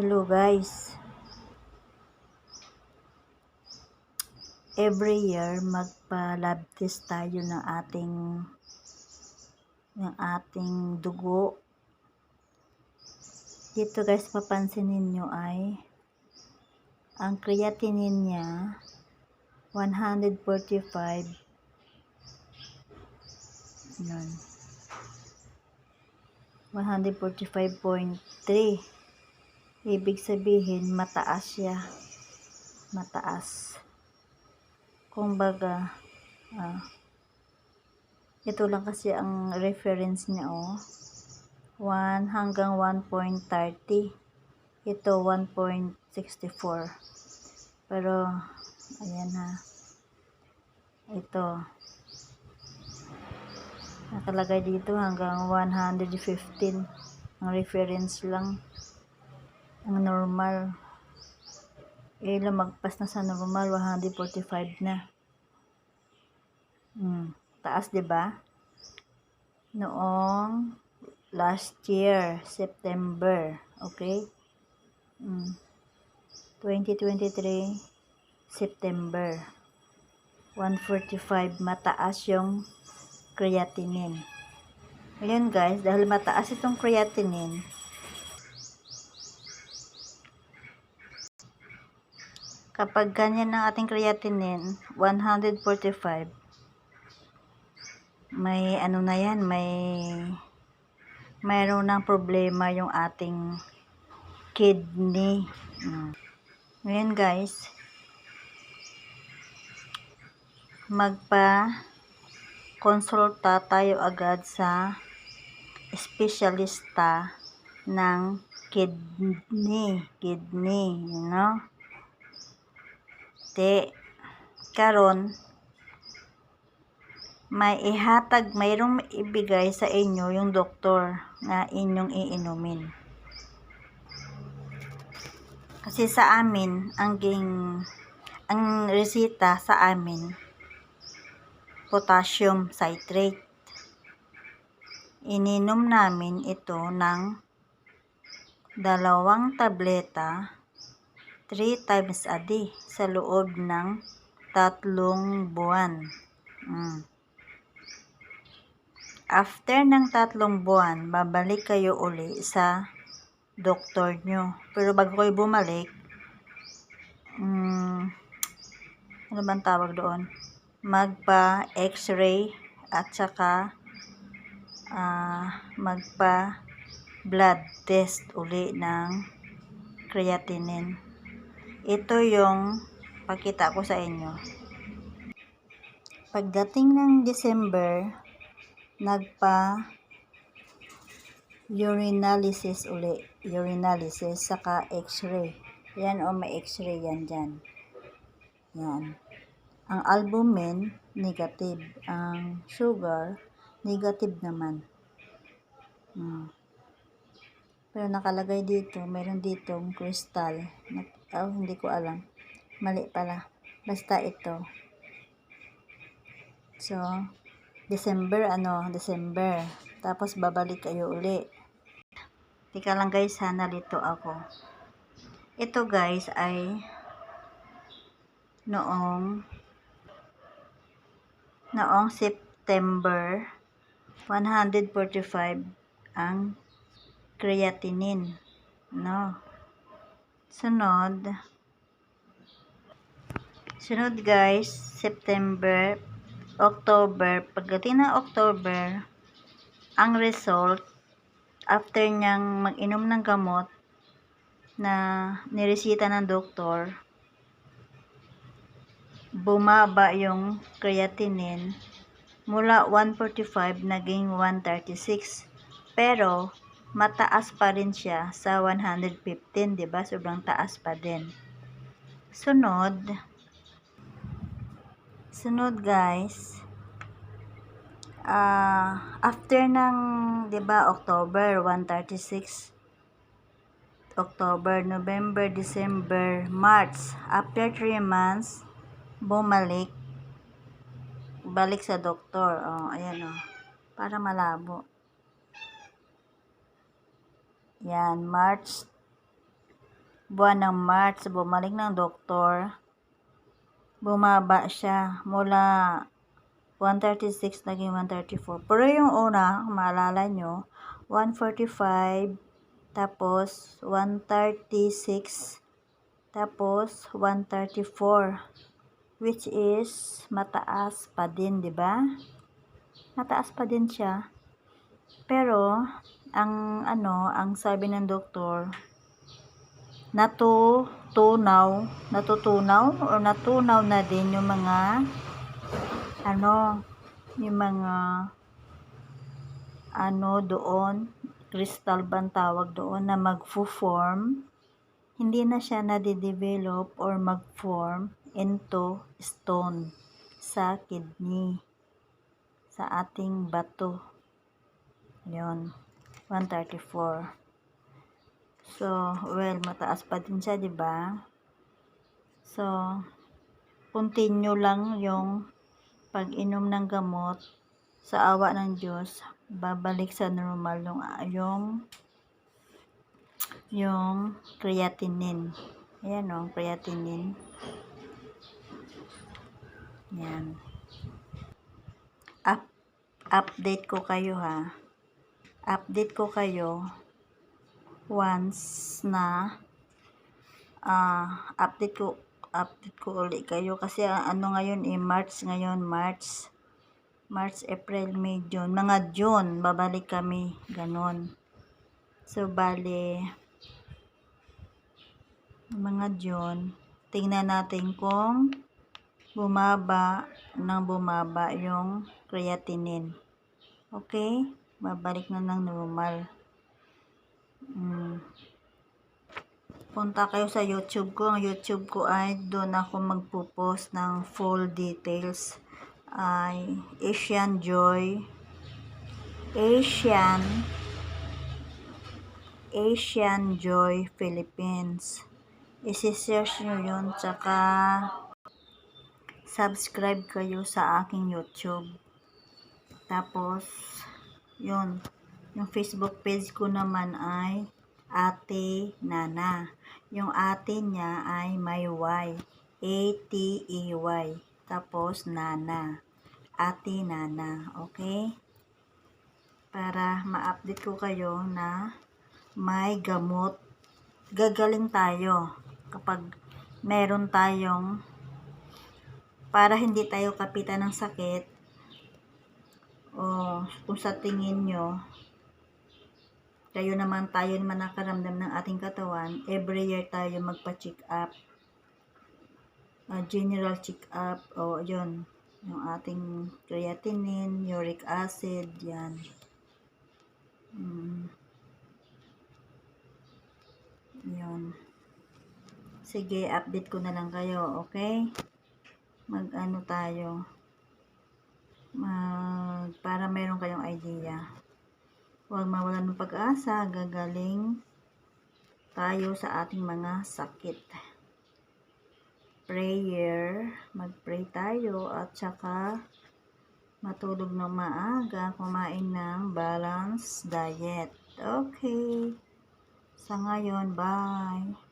Hello guys, every year magpa-lab test tayo ng ating dugo. Dito guys, papansinin nyo ay ang creatinine niya 145. Yun, 145.3. Ibig sabihin mataas siya, mataas. Kumbaga ito lang kasi ang reference niya, 1 hanggang 1.30. Ito 1.64. Pero ayan ito nakalagay dito hanggang 115 ang reference lang. Ang normal lumagpas na sa normal, 145 na. Taas, 'di ba? Noong last year, September, okay? 2023, September, 145, mataas yung creatinine. Ngayon guys, dahil mataas itong creatinine, kapag ganyan ang ating creatinine, 145, may na yan, mayroon ng problema yung ating kidney. Ngayon guys, magpa-konsulta tayo agad sa espesyalista ng kidney, karon mayroong ibigay sa inyo yung doktor na inyong iinumin. Kasi sa amin, ang resita sa amin, potassium citrate. Ininom namin ito ng 2 tableta 3 times a day sa loob ng 3 buwan. After ng 3 buwan, babalik kayo uli sa doktor nyo. Pero bago kayo bumalik, ano bang tawag doon? Magpa-x-ray at saka magpa-blood test uli ng creatinine. Ito yung pakita ko sa inyo. Pagdating ng December, urinalysis uli. Urinalysis saka x-ray. Yan may x-ray yan dyan. Yan. Ang albumin, negative. Ang sugar, negative naman. Pero nakalagay dito, meron ditong crystal. Hindi ko alam. Mali pala. Basta ito. So, December. Tapos babalik kayo uli. Tika lang guys, nalito ako. Ito guys ay noong September, 145 ang creatinine. Sunod guys, September, October. Pagdating ng October, ang result, after niyang mag-inom ng gamot na niresita ng doktor, bumaba yung creatinine mula 145 naging 136. Pero mataas pa rin siya sa 115, 'di ba? Sobrang taas pa din. Sunod guys, after ng, 'di ba, October 136, October, November, December, March, after 3 months balik sa doktor. Ayan para malabo. Yan, March buwan ng March, bumalik ng doktor, bumaba siya mula 136 naging 134. Pero yung una, maalala nyo, 145, tapos 136, tapos 134, which is mataas pa din, 'di ba? Mataas pa din siya. Pero ang sabi ng doktor, natutunaw na din yung mga doon, crystal bang tawag doon, na magfo-form, hindi na siya nade-develop or mag-form into stone sa kidney, sa ating bato. Yun, 134. So, well, mataas pa din siya, di ba? So, continue lang yung pag-inom ng gamot. Sa awa ng Diyos, babalik sa normal yung creatinine. Ayan o, creatinine. Yan. Update ko kayo ha. Update ko kayo once na update ko ulit kayo kasi ngayon March ngayon, March, April, May, June. Mga June, babalik kami. Ganon. So, bale, mga June, tingnan natin kung bumaba yung creatinine. Okay? Babalik na ng normal. Punta kayo sa YouTube ko. Ang YouTube ko ay doon ako magpo-post ng full details. Ay Asian Joy Philippines. I-search nyo yun, tsaka subscribe kayo sa aking YouTube. Tapos yun, yung Facebook page ko naman ay Ate Nana. Yung ate niya ay may Y, A-T-E-Y, tapos Nana, Ate Nana. Okay? Para ma-update ko kayo na may gamot. Gagaling tayo kapag meron tayong, para hindi tayo kapitan ng sakit, o kung sa tingin nyo tayo naman nakaramdam ng ating katawan, every year tayo magpa-check up, general check up, o yun, yung ating creatinine, uric acid, yan. Yun. Sige, update ko na lang kayo, okay? Tayo, para meron kayong idea. Huwag mawalan ng pag-asa, gagaling tayo sa ating mga sakit. Mag-pray tayo, at saka matulog ng maaga, kumain ng balanced diet. Okay. Sa ngayon, bye.